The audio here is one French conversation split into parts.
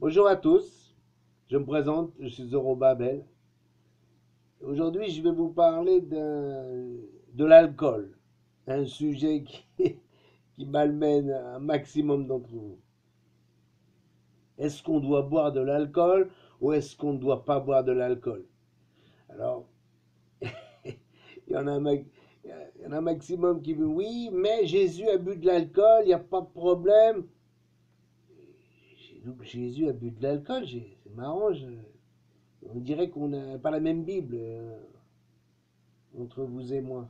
Bonjour à tous, je me présente, je suis Zorobabel. Aujourd'hui, je vais vous parler de l'alcool, un sujet qui malmène un maximum d'entre vous. Est-ce qu'on doit boire de l'alcool ou est-ce qu'on ne doit pas boire de l'alcool? Alors, il y en a il y en a un maximum qui dit oui, mais Jésus a bu de l'alcool, il n'y a pas de problème. Jésus a bu de l'alcool, c'est marrant, on dirait qu'on n'a pas la même Bible entre vous et moi.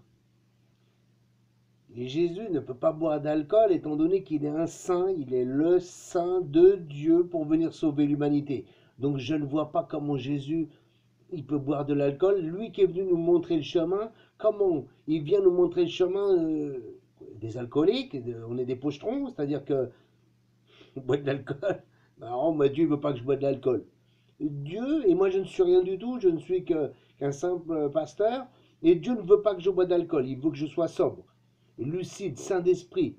Et Jésus ne peut pas boire d'alcool étant donné qu'il est un saint, il est le saint de Dieu pour venir sauver l'humanité. Donc je ne vois pas comment Jésus il peut boire de l'alcool. Lui qui est venu nous montrer le chemin, comment il vient nous montrer le chemin des alcooliques, on est des pochetrons, c'est-à-dire que on boit de l'alcool. Non, mais Dieu ne veut pas que je boive de l'alcool. Dieu, et moi je ne suis rien du tout, je ne suis qu'un simple pasteur, et Dieu ne veut pas que je boive d'alcool, il veut que je sois sobre, lucide, saint d'esprit.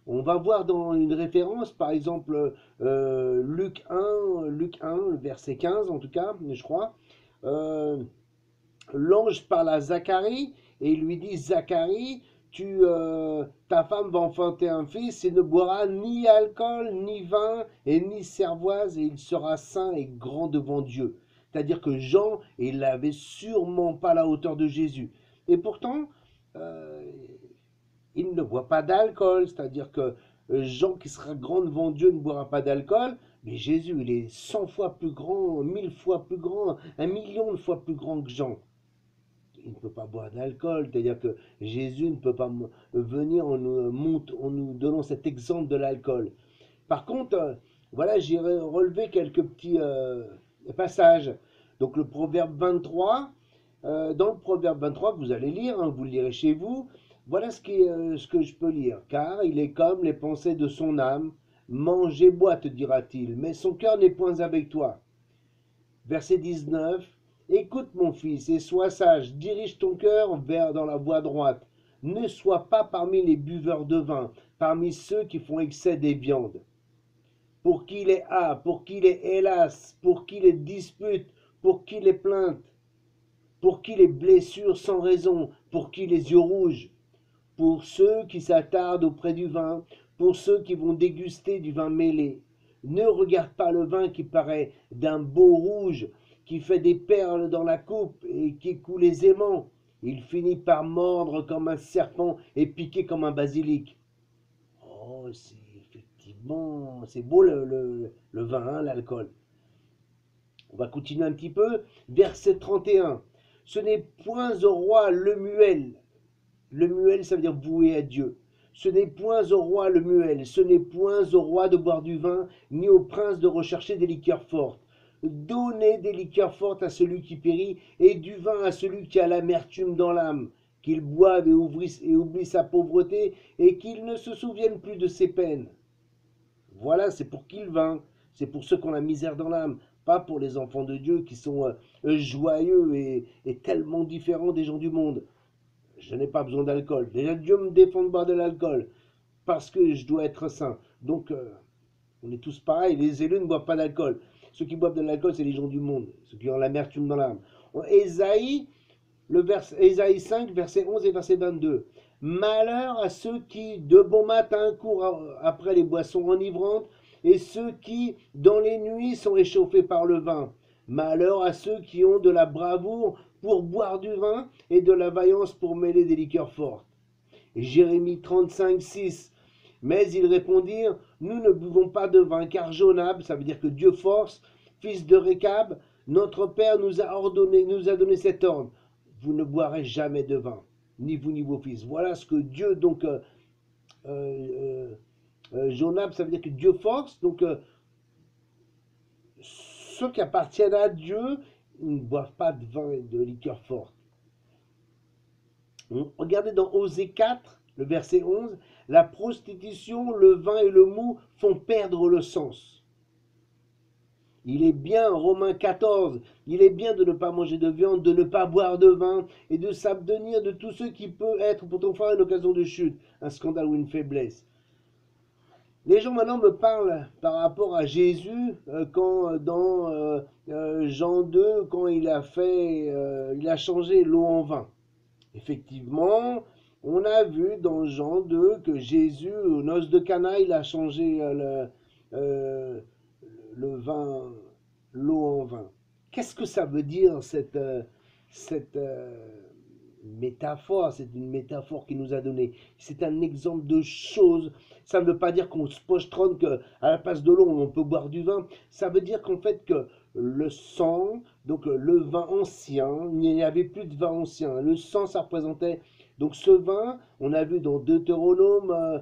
On va voir dans une référence, par exemple, Luc 1, verset 15 en tout cas, je crois. Euh, L'ange parle à Zacharie et il lui dit, Zacharie, ta femme va enfanter un fils et ne boira ni alcool, ni vin et ni cervoise et il sera saint et grand devant Dieu. C'est-à-dire que Jean, il n'avait sûrement pas la hauteur de Jésus. Et pourtant, euh, il ne boit pas d'alcool, c'est-à-dire que Jean qui sera grand devant Dieu ne boira pas d'alcool, mais Jésus, il est 100 fois plus grand, 1000 fois plus grand, 1 million de fois plus grand que Jean. Il ne peut pas boire d'alcool, c'est-à-dire que Jésus ne peut pas venir en nous donnant cet exemple de l'alcool. Par contre, voilà, j'ai relevé quelques petits passages. Donc le proverbe 23, dans le proverbe 23 que vous allez lire, hein, vous le lirez chez vous, voilà ce que je peux lire. Car il est comme les pensées de son âme, mange et bois, te dira-t-il, mais son cœur n'est point avec toi. Verset 19, écoute mon fils et sois sage, dirige ton cœur vers dans la voie droite. Ne sois pas parmi les buveurs de vin, parmi ceux qui font excès des viandes. Pour qui les a, pour qui les hélas, pour qui les disputes, pour qui les plaintes, pour qui les blessures sans raison, pour qui les yeux rouges, pour ceux qui s'attardent auprès du vin, pour ceux qui vont déguster du vin mêlé. Ne regarde pas le vin qui paraît d'un beau rouge, qui fait des perles dans la coupe et qui coule aisément. Il finit par mordre comme un serpent et piquer comme un basilic. Oh, c'est effectivement, c'est beau le vin, hein, l'alcool. On va continuer un petit peu. Verset 31. Ce n'est point au roi Lemuel. Lemuel, ça veut dire voué à Dieu. Ce n'est point au roi Lemuel, ce n'est point au roi de boire du vin, ni au prince de rechercher des liqueurs fortes. Donnez des liqueurs fortes à celui qui périt, et du vin à celui qui a l'amertume dans l'âme, qu'il boive et oublie sa pauvreté, et qu'il ne se souvienne plus de ses peines. Voilà, c'est pour qui le vin? C'est pour ceux qui ont la misère dans l'âme, pas pour les enfants de Dieu qui sont joyeux et tellement différents des gens du monde. Je n'ai pas besoin d'alcool. Déjà, Dieu me défend de boire de l'alcool parce que je dois être saint. Donc, on est tous pareils. Les élus ne boivent pas d'alcool. Ceux qui boivent de l'alcool, c'est les gens du monde, ceux qui ont l'amertume dans l'âme. Ésaïe 5, verset 11 et verset 22. Malheur à ceux qui, de bon matin, courent après les boissons enivrantes, et ceux qui, dans les nuits, sont réchauffés par le vin. Malheur à ceux qui ont de la bravoure pour boire du vin et de la vaillance pour mêler des liqueurs fortes. Jérémie 35, 6. Mais ils répondirent, nous ne buvons pas de vin, car Jonab, ça veut dire que Dieu force, fils de Récab, notre père nous a donné cet ordre. Vous ne boirez jamais de vin, ni vous ni vos fils. Voilà ce que Dieu, donc, Jonab, ça veut dire que Dieu force, donc, ceux qui appartiennent à Dieu, ils ne boivent pas de vin et de liqueur forte. Regardez dans Osée 4, le verset 11, la prostitution, le vin et le mou font perdre le sens. Il est bien, Romains 14, il est bien de ne pas manger de viande, de ne pas boire de vin et de s'abstenir de tout ce qui peut être pour ton frère une occasion de chute, un scandale ou une faiblesse. Les gens maintenant me parlent par rapport à Jésus quand dans Jean 2, quand il a changé l'eau en vin. Effectivement, on a vu dans Jean 2 que Jésus, aux noces de Cana, il a changé euh, le vin, l'eau en vin. Qu'est-ce que ça veut dire cette métaphore? C'est une métaphore qu'il nous a donnée. C'est un exemple de choses. Ça ne veut pas dire qu'on se postronne qu'à la place de l'eau, on peut boire du vin. Ça veut dire qu'en fait que le sang, donc le vin ancien, il n'y avait plus de vin ancien. Le sang, ça représentait. Donc ce vin, on a vu dans Deutéronome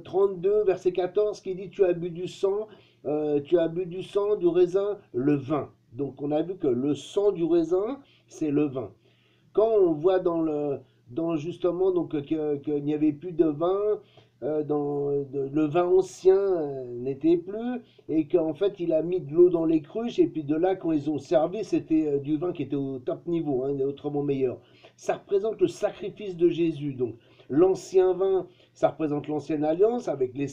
32, verset 14, qui dit tu as bu du sang, du raisin, le vin. Donc on a vu que le sang du raisin, c'est le vin. Quand on voit dans justement donc qu'il n'y avait plus de vin, le vin ancien n'était plus, et qu'en fait il a mis de l'eau dans les cruches, et puis de là quand ils ont servi, c'était du vin qui était au top niveau, hein, autrement meilleur. Ça représente le sacrifice de Jésus. Donc l'ancien vin, ça représente l'ancienne alliance avec le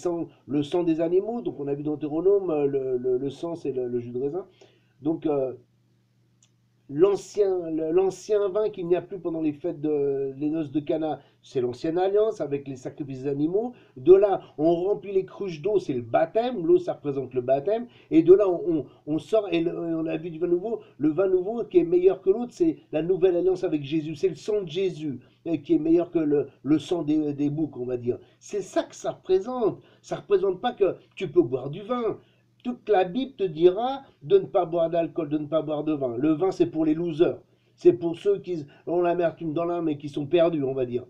sang des animaux. Donc on a vu dans Deutéronome, le sang c'est le jus de raisin. Donc l'ancien vin qu'il n'y a plus pendant les noces de Cana, c'est l'ancienne alliance avec les sacrifices animaux. De là, on remplit les cruches d'eau, c'est le baptême. L'eau, ça représente le baptême. Et de là, on sort et on a vu du vin nouveau. Le vin nouveau qui est meilleur que l'autre, c'est la nouvelle alliance avec Jésus. C'est le sang de Jésus qui est meilleur que le sang des boucs, on va dire. C'est ça que ça représente. Ça ne représente pas que tu peux boire du vin. Toute la Bible te dira de ne pas boire d'alcool, de ne pas boire de vin. Le vin, c'est pour les losers. C'est pour ceux qui ont l'amertume dans l'âme et qui sont perdus, on va dire.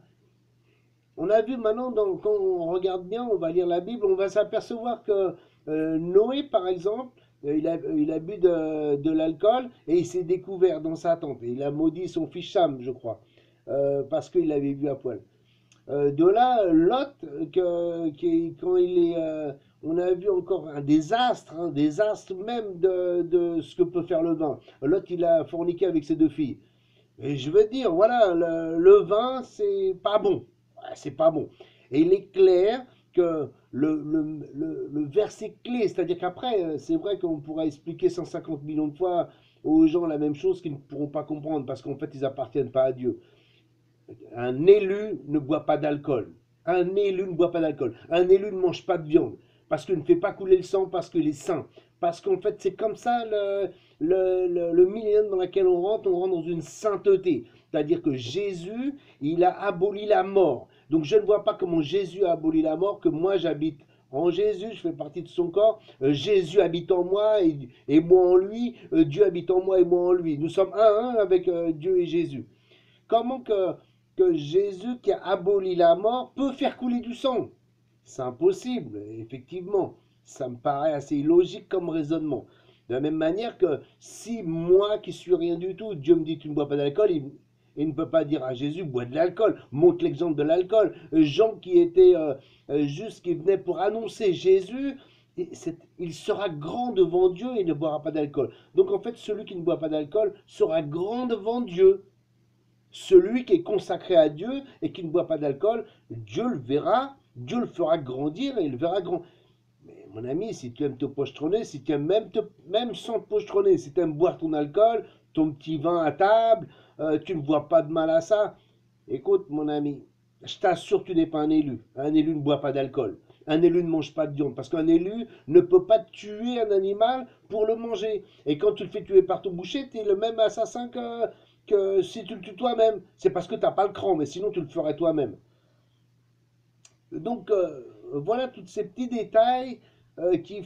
On a vu maintenant, quand on regarde bien, on va lire la Bible, on va s'apercevoir que Noé, par exemple, il a bu de l'alcool et il s'est découvert dans sa tente. Et il a maudit son fils Cham, je crois, parce qu'il l'avait vu à poil. De là, Lot, quand on a vu encore un désastre même de ce que peut faire le vin. Lot, il a forniqué avec ses deux filles. Et je veux dire, voilà, le vin, c'est pas bon. Ouais, c'est pas bon. Et il est clair que le verset clé, c'est-à-dire qu'après, c'est vrai qu'on pourra expliquer 150 millions de fois aux gens la même chose qu'ils ne pourront pas comprendre parce qu'en fait, ils appartiennent pas à Dieu. Un élu ne boit pas d'alcool. Un élu ne boit pas d'alcool. Un élu ne mange pas de viande. Parce qu'il ne fait pas couler le sang, parce qu'il est saint. Parce qu'en fait, c'est comme ça le millénaire dans lequel on rentre dans une sainteté. C'est-à-dire que Jésus, il a aboli la mort. Donc je ne vois pas comment Jésus a aboli la mort, que moi j'habite en Jésus, je fais partie de son corps, Jésus habite en moi et moi en lui, Dieu habite en moi et moi en lui. Nous sommes un avec Dieu et Jésus. Comment que Jésus qui a aboli la mort peut faire couler du sang? C'est impossible, effectivement. Ça me paraît assez illogique comme raisonnement. De la même manière que si moi qui suis rien du tout, Dieu me dit tu ne bois pas d'alcool, il ne peut pas dire à Jésus bois de l'alcool, montre l'exemple de l'alcool. Jean qui était juste, qui venait pour annoncer Jésus, il sera grand devant Dieu et ne boira pas d'alcool. Donc en fait, celui qui ne boit pas d'alcool sera grand devant Dieu. Celui qui est consacré à Dieu et qui ne boit pas d'alcool, Dieu le verra, Dieu le fera grandir et il le verra grand. Mais mon ami, si tu aimes te pochetronner, si tu aimes même sans te pochetronner, si tu aimes boire ton alcool, ton petit vin à table, tu ne vois pas de mal à ça. Écoute, mon ami, je t'assure que tu n'es pas un élu. Un élu ne boit pas d'alcool. Un élu ne mange pas de viande. Parce qu'un élu ne peut pas tuer un animal pour le manger. Et quand tu le fais tuer par ton boucher, tu es le même assassin que si tu le tues toi-même. C'est parce que tu n'as pas le cran, mais sinon tu le ferais toi-même. Donc voilà tous ces petits détails qui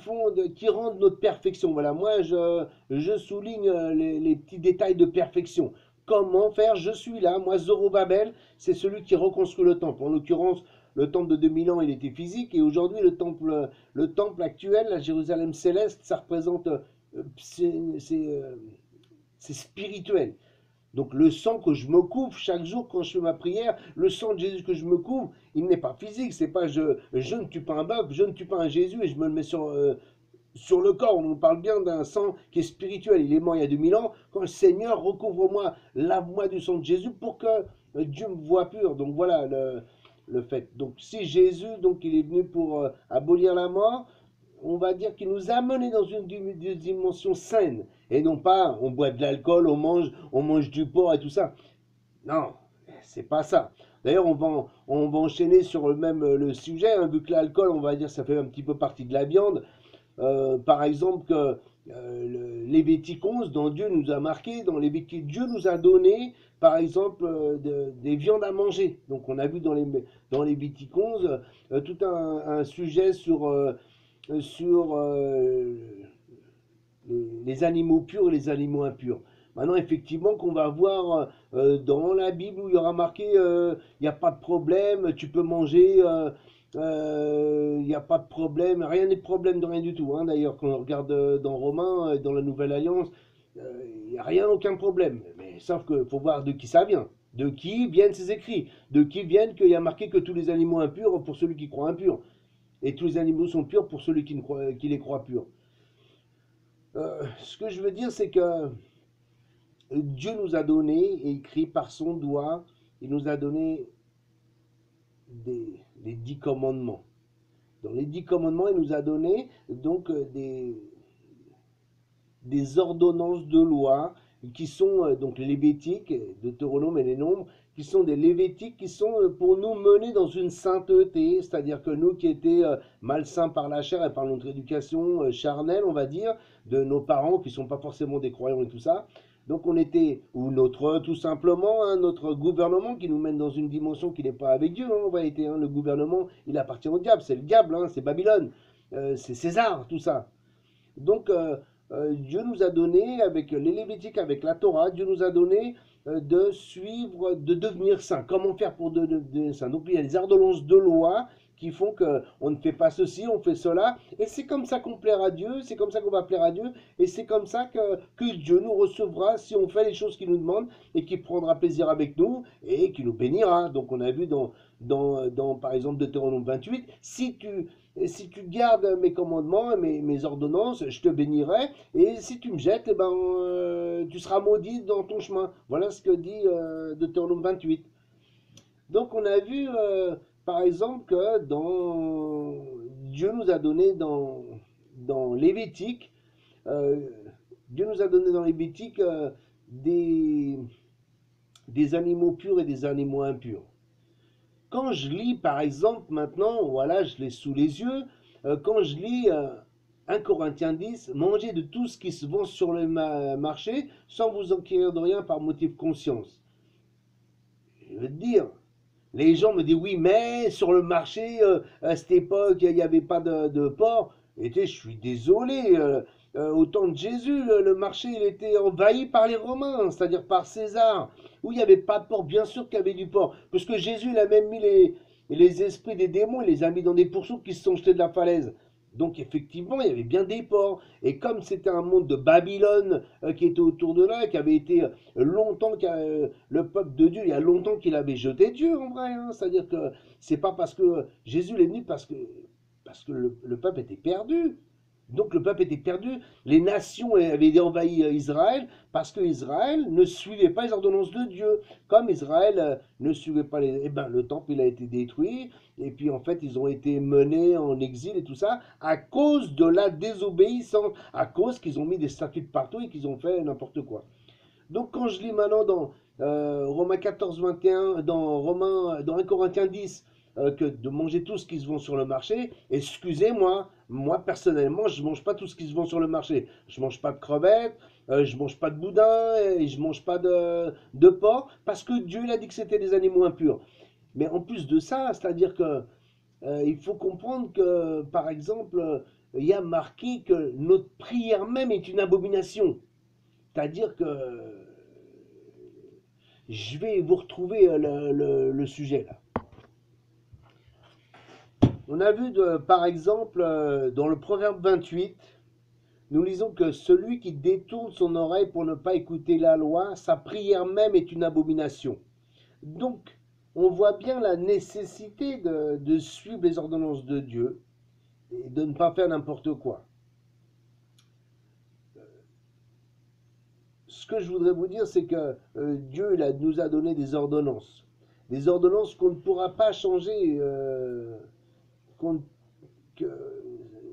rendent notre perfection. Voilà, moi je souligne les petits détails de perfection. Comment faire? Je suis là. Moi, Zorobabel, c'est celui qui reconstruit le temple. En l'occurrence, le temple de 2000 ans, il était physique. Et aujourd'hui, le temple actuel, la Jérusalem céleste, ça représente, c'est spirituel. Donc le sang que je me couvre chaque jour quand je fais ma prière, le sang de Jésus que je me couvre, il n'est pas physique. C'est pas je ne tue pas un bœuf, je ne tue pas un Jésus et je me le mets sur le corps. On nous parle bien d'un sang qui est spirituel. Il est mort il y a 2000 ans. Quand le Seigneur recouvre-moi, lave-moi du sang de Jésus pour que Dieu me voie pur. Donc voilà, le fait. Donc si Jésus, donc il est venu pour abolir la mort, on va dire qu'il nous a menés dans une dimension saine, et non pas on boit de l'alcool, on mange du porc et tout ça. Non, c'est pas ça. D'ailleurs, on va enchaîner sur le même le sujet, hein, vu que l'alcool, on va dire, ça fait un petit peu partie de la viande. Par exemple, que Lévitique 11, dans Dieu nous a marqué, dans Lévitique, Dieu nous a donné, par exemple, des viandes à manger. Donc, on a vu dans Lévitique 11 tout un sujet sur les animaux purs et les animaux impurs. Maintenant, effectivement, qu'on va voir dans la Bible où il y aura marqué il n'y a pas de problème, tu peux manger, il n'y a pas de problème, rien n'est de problème de rien du tout. Hein. D'ailleurs, quand on regarde dans Romains, dans la Nouvelle Alliance, il n'y a rien, aucun problème. Mais sauf qu'il faut voir de qui ça vient. De qui viennent ces écrits? De qui viennent qu'il y a marqué que tous les animaux impurs pour celui qui croit impur? Et tous les animaux sont purs pour celui qui les croit purs. Ce que je veux dire, c'est que Dieu nous a donné, écrit par son doigt, il nous a donné les 10 commandements. Dans les 10 commandements, il nous a donné donc des ordonnances de loi qui sont donc les Lévitiques, Deutéronome et les Nombres, qui sont des Lévitiques qui sont pour nous mener dans une sainteté, c'est-à-dire que nous qui étions malsains par la chair et par notre éducation charnelle, on va dire, de nos parents qui ne sont pas forcément des croyants et tout ça, donc on était, ou notre, tout simplement, hein, notre gouvernement qui nous mène dans une dimension qui n'est pas avec Dieu, hein, en réalité, hein, le gouvernement, il appartient au diable, c'est le diable, hein, c'est Babylone, c'est César, tout ça. Donc Dieu nous a donné, avec les Lévitiques, avec la Torah, Dieu nous a donné de suivre, de devenir saint. Comment faire pour devenir saint? Donc il y a des ordonnances de loi qui font qu'on ne fait pas ceci, on fait cela, et c'est comme ça qu'on plaira à Dieu, c'est comme ça qu'on va plaire à Dieu, et c'est comme ça que Dieu nous recevra si on fait les choses qu'il nous demande, et qu'il prendra plaisir avec nous, et qu'il nous bénira. Donc on a vu par exemple, Deutéronome 28, si tu gardes mes commandements, mes ordonnances, je te bénirai, et si tu me jettes, eh ben, tu seras maudit dans ton chemin. Voilà ce que dit Deutéronome 28. Donc on a vu, par exemple, que Dieu nous a donné dans Lévitique, euh, Dieu nous a donné dans Lévitique des, des animaux purs et des animaux impurs. Quand je lis, par exemple, maintenant, voilà, je l'ai sous les yeux, quand je lis 1 Corinthiens 10, mangez de tout ce qui se vend sur le marché sans vous enquérir de rien par motif de conscience. Je veux te dire, les gens me disent oui, mais sur le marché, à cette époque, il n'y avait pas de porc. Et je suis désolé, au temps de Jésus, le marché il était envahi par les Romains, c'est-à-dire par César, où il n'y avait pas de porc. Bien sûr qu'il y avait du porc, parce que Jésus il a même mis les esprits des démons, il les a mis dans des pourceaux qui se sont jetés de la falaise. Donc effectivement, il y avait bien des porcs. Et comme c'était un monde de Babylone qui était autour de là, qui avait été longtemps, le peuple de Dieu, il y a longtemps qu'il avait jeté Dieu en vrai. Hein. C'est-à-dire que c'est pas parce que Jésus est venu parce que le peuple était perdu. Donc le peuple était perdu, les nations avaient envahi Israël parce que Israël ne suivait pas les ordonnances de Dieu. Comme Israël ne suivait pas Eh ben, le temple il a été détruit, et puis en fait ils ont été menés en exil et tout ça à cause de la désobéissance, à cause qu'ils ont mis des statues de partout et qu'ils ont fait n'importe quoi. Donc quand je lis maintenant dans Romains 14, 21, dans 1 Corinthiens 10, que de manger tout ce qui se vend sur le marché, excusez-moi, moi personnellement, je ne mange pas tout ce qui se vend sur le marché. Je ne mange pas de crevettes, je ne mange pas de boudin, et je ne mange pas de porc, parce que Dieu il a dit que c'était des animaux impurs. Mais en plus de ça, c'est-à-dire que il faut comprendre que, par exemple, il y a marqué que notre prière même est une abomination. C'est-à-dire que je vais vous retrouver le sujet là. On a vu par exemple dans le Proverbe 28, nous lisons que celui qui détourne son oreille pour ne pas écouter la loi, sa prière même est une abomination. Donc, on voit bien la nécessité de suivre les ordonnances de Dieu et de ne pas faire n'importe quoi. Ce que je voudrais vous dire, c'est que Dieu nous a donné des ordonnances. des ordonnances qu'on ne pourra pas changer, qu'on- que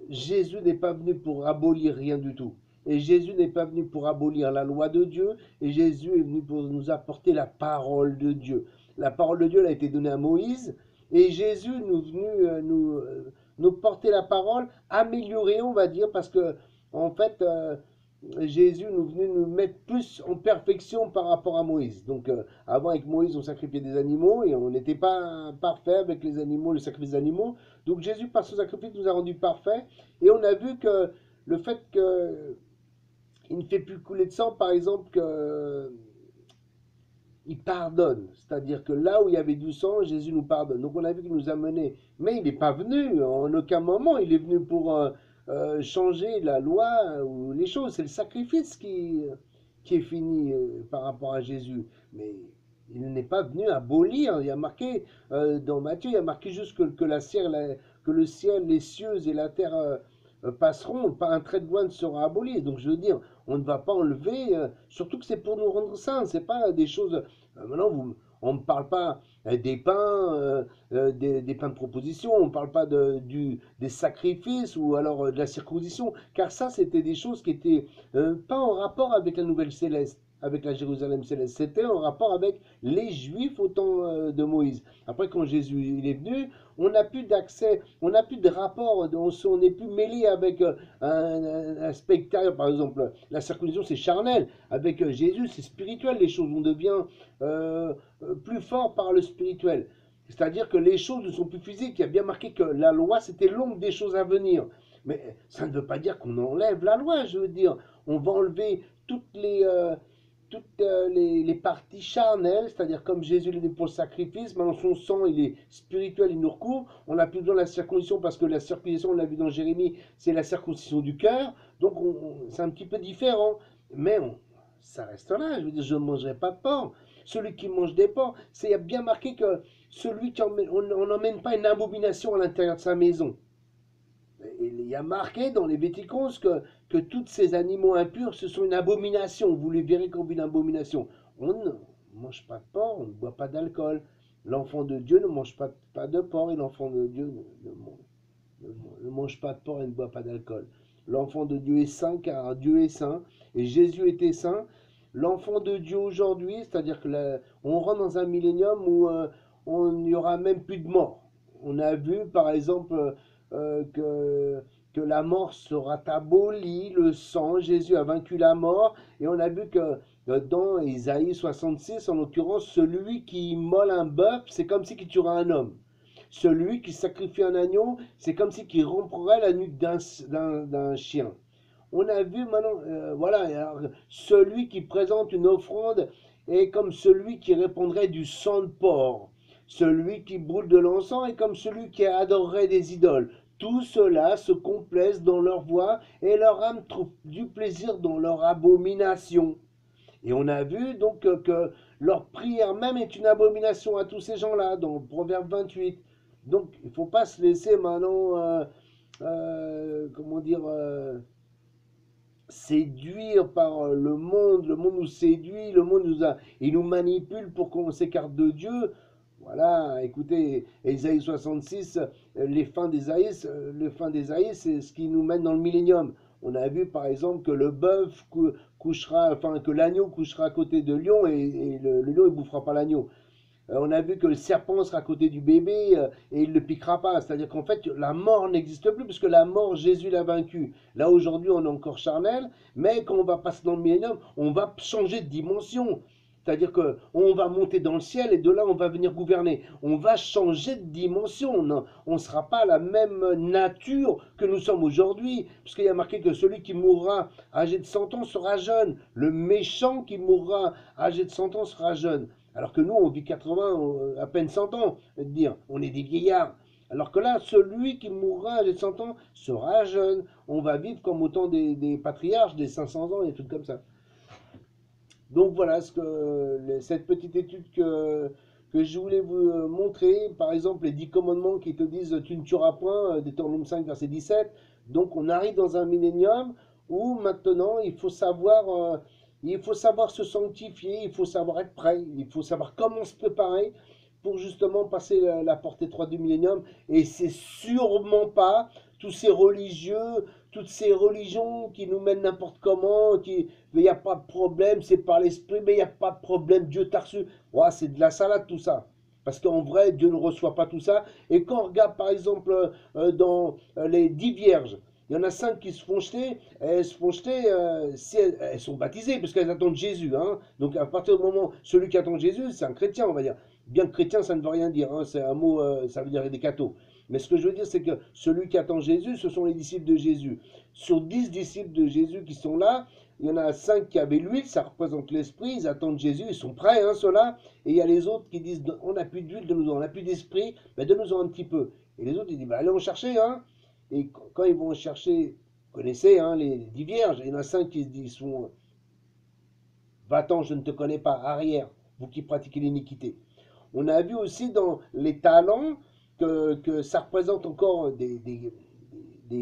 Jésus n'est pas venu pour abolir rien du tout. Et Jésus n'est pas venu pour abolir la loi de Dieu, et Jésus est venu pour nous apporter la parole de Dieu. La parole de Dieu elle a été donnée à Moïse, et Jésus nous est venu nous porter la parole, améliorée, on va dire, parce que en fait, Jésus nous est venu nous mettre plus en perfection par rapport à Moïse. Donc, avant, avec Moïse, on sacrifiait des animaux et on n'était pas parfait avec les animaux, le sacrifice des animaux. Donc, Jésus, par son sacrifice, nous a rendus parfaits. Et on a vu que le fait qu'il ne fait plus couler de sang, par exemple, il pardonne. C'est-à-dire que là où il y avait du sang, Jésus nous pardonne. Donc on a vu qu'il nous a menés. Mais il n'est pas venu, en aucun moment, il est venu pour changer la loi ou les choses. C'est le sacrifice qui est fini par rapport à Jésus. Mais il n'est pas venu abolir. Il y a marqué, dans Matthieu, il y a marqué juste que le ciel, les cieux et la terre passeront, pas un trait de douane sera aboli. Donc je veux dire, on ne va pas enlever, surtout que c'est pour nous rendre saints, c'est pas des choses. Maintenant, on ne parle pas des pains, des pains de proposition, on ne parle pas des sacrifices ou alors de la circoncision, car ça, c'était des choses qui étaient pas en rapport avec la nouvelle céleste, avec la Jérusalem céleste, c'était en rapport avec les Juifs au temps de Moïse. Après, quand Jésus il est venu, on n'a plus d'accès, on n'a plus de rapport, on n'est plus mêlé avec un aspect extérieur. Par exemple, la circoncision c'est charnel, avec Jésus c'est spirituel, les choses, on devient plus fort par le spirituel. C'est-à-dire que les choses ne sont plus physiques, il y a bien marqué que la loi c'était l'ombre des choses à venir. Mais ça ne veut pas dire qu'on enlève la loi, je veux dire, on va enlever toutes les parties charnelles, c'est-à-dire comme Jésus est pour le sacrifice, maintenant son sang il est spirituel, il nous recouvre, on n'a plus besoin de la circoncision parce que la circoncision, on l'a vu dans Jérémie, c'est la circoncision du cœur, donc c'est un petit peu différent, mais ça reste là, je veux dire, je ne mangerai pas de porc. Celui qui mange des porcs, il y a bien marqué que celui qui on n'emmène pas une abomination à l'intérieur de sa maison. Il y a marqué dans les Léviticos que tous ces animaux impurs, ce sont une abomination. Vous les verrez comme une abomination. On ne mange pas de porc, on ne boit pas d'alcool. L'enfant de Dieu ne mange pas de porc et l'enfant de Dieu ne mange pas de porc et ne boit pas d'alcool. L'enfant de Dieu est saint car Dieu est saint et Jésus était saint. L'enfant de Dieu aujourd'hui, c'est-à-dire que on rentre dans un millénium où on n'y aura même plus de mort. On a vu par exemple que la mort sera abolie, le sang, Jésus a vaincu la mort, et on a vu que dans Isaïe 66, en l'occurrence, celui qui immole un bœuf, c'est comme si il tuerait un homme. Celui qui sacrifie un agneau, c'est comme si il romprait la nuque d'un chien. On a vu maintenant, voilà, alors, celui qui présente une offrande est comme celui qui répandrait du sang de porc. Celui qui brûle de l'encens est comme celui qui adorerait des idoles. Tout cela se complaisent dans leur voie et leur âme trouve du plaisir dans leur abomination. Et on a vu donc que leur prière même est une abomination à tous ces gens-là, dans Proverbe 28. Donc il ne faut pas se laisser maintenant, comment dire, séduire par le monde nous séduit, le monde il nous manipule pour qu'on s'écarte de Dieu. Voilà, écoutez, Ésaïe 66, les fins d'Ésaïe, c'est ce qui nous mène dans le millénium. On a vu par exemple que le bœuf couchera, enfin que l'agneau couchera à côté de lion et le lion ne bouffera pas l'agneau. On a vu que le serpent sera à côté du bébé et il ne le piquera pas. C'est-à-dire qu'en fait, la mort n'existe plus puisque la mort, Jésus l'a vaincu. Là, aujourd'hui, on est encore charnel, mais quand on va passer dans le millénium, on va changer de dimension. C'est-à-dire qu'on va monter dans le ciel et de là, on va venir gouverner. On va changer de dimension. On ne sera pas la même nature que nous sommes aujourd'hui. Puisqu'il y a marqué que celui qui mourra âgé de 100 ans sera jeune. Le méchant qui mourra âgé de 100 ans sera jeune. Alors que nous, on vit 80, à peine 100 ans, dire, on est des vieillards. Alors que là, celui qui mourra à 100 ans sera jeune. On va vivre comme au temps des patriarches, des 500 ans et tout comme ça. Donc voilà cette petite étude que je voulais vous montrer. Par exemple, les 10 commandements qui te disent tu ne tueras point, Deutéronome 5, verset 17. Donc on arrive dans un millénium où maintenant il faut savoir se sanctifier, il faut savoir être prêt, il faut savoir comment se préparer pour justement passer la porte étroite du millénium. Et c'est sûrement pas tous ces religieux, toutes ces religions qui nous mènent n'importe comment, qui, mais il n'y a pas de problème, c'est par l'esprit, mais il n'y a pas de problème, Dieu t'a reçu. Ouais, c'est de la salade tout ça. Parce qu'en vrai, Dieu ne reçoit pas tout ça. Et quand on regarde par exemple dans les 10 vierges, il y en a 5 qui se font jeter, elles se font jeter, si elles sont baptisées, parce qu'elles attendent Jésus. Hein. Donc à partir du moment, celui qui attend Jésus, c'est un chrétien, on va dire. Bien que chrétien, ça ne veut rien dire, hein, c'est un mot, ça veut dire des cathos. Mais ce que je veux dire, c'est que celui qui attend Jésus, ce sont les disciples de Jésus. Sur 10 disciples de Jésus qui sont là, il y en a 5 qui avaient l'huile, ça représente l'esprit, ils attendent Jésus, ils sont prêts, hein, ceux-là. Et il y a les autres qui disent, on n'a plus d'huile, on n'a plus d'esprit, mais donne-nous un petit peu. Et les autres, ils disent, bah, allez en chercher, hein. Et quand ils vont en chercher, vous connaissez, hein, les 10 vierges, il y en a 5 qui se disent, va-t'en, je ne te connais pas, arrière, vous qui pratiquez l'iniquité. On a vu aussi dans les talents que ça représente encore des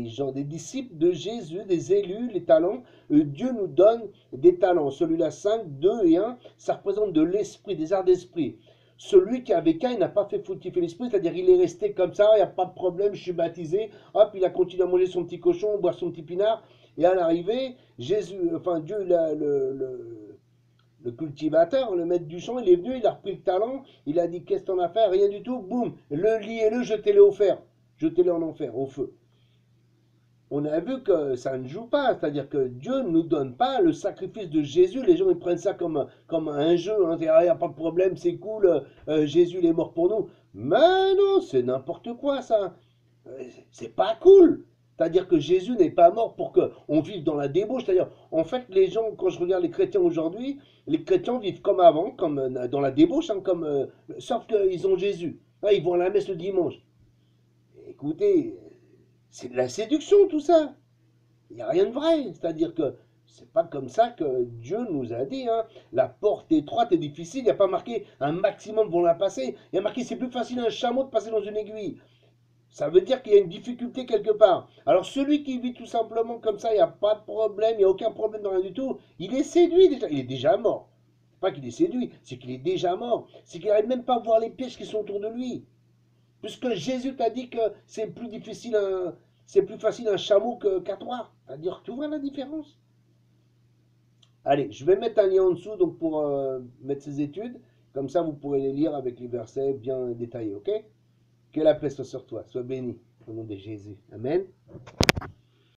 gens, des disciples de Jésus, des élus, les talents. Dieu nous donne des talents. Celui-là, 5, 2 et 1, ça représente de l'esprit, des arts d'esprit. Celui qui avait qu'un, il n'a pas fait fructifier l'esprit, c'est-à-dire il est resté comme ça, il n'y a pas de problème, je suis baptisé, hop, il a continué à manger son petit cochon, boire son petit pinard, et à l'arrivée, Jésus, enfin Dieu, le cultivateur, le maître du champ, il est venu, il a repris le talent, il a dit qu'est-ce que t'en as fait, rien du tout, boum, le liez-le, jetez-le au fer, jetez-le en enfer, au feu. On a vu que ça ne joue pas, c'est-à-dire que Dieu ne nous donne pas le sacrifice de Jésus, les gens ils prennent ça comme un jeu, hein, il n'y a pas de problème, c'est cool, Jésus il est mort pour nous. Mais non, c'est n'importe quoi ça, c'est pas cool. C'est-à-dire que Jésus n'est pas mort pour qu'on vive dans la débauche. C'est-à-dire, en fait, les gens, quand je regarde les chrétiens aujourd'hui, les chrétiens vivent comme avant, comme dans la débauche, hein, sauf qu'ils ont Jésus. Hein, ils vont à la messe le dimanche. Écoutez, c'est de la séduction tout ça. Il n'y a rien de vrai. C'est-à-dire que c'est pas comme ça que Dieu nous a dit. Hein. La porte étroite est difficile. Il n'y a pas marqué un maximum vont la passer. Il y a marqué c'est plus facile à un chameau de passer dans une aiguille. Ça veut dire qu'il y a une difficulté quelque part. Alors celui qui vit tout simplement comme ça, il n'y a pas de problème, il n'y a aucun problème dans rien du tout, il est séduit déjà, il est déjà mort. Pas qu'il est séduit, c'est qu'il est déjà mort. C'est qu'il n'arrive même pas à voir les pièges qui sont autour de lui. Puisque Jésus t'a dit que c'est plus difficile, c'est plus facile un chameau qu'à toi. C'est-à-dire, tu vois la différence? Allez, je vais mettre un lien en dessous donc pour mettre ces études. Comme ça, vous pourrez les lire avec les versets bien détaillés, ok? Que la paix soit sur toi, sois béni au nom de Jésus. Amen.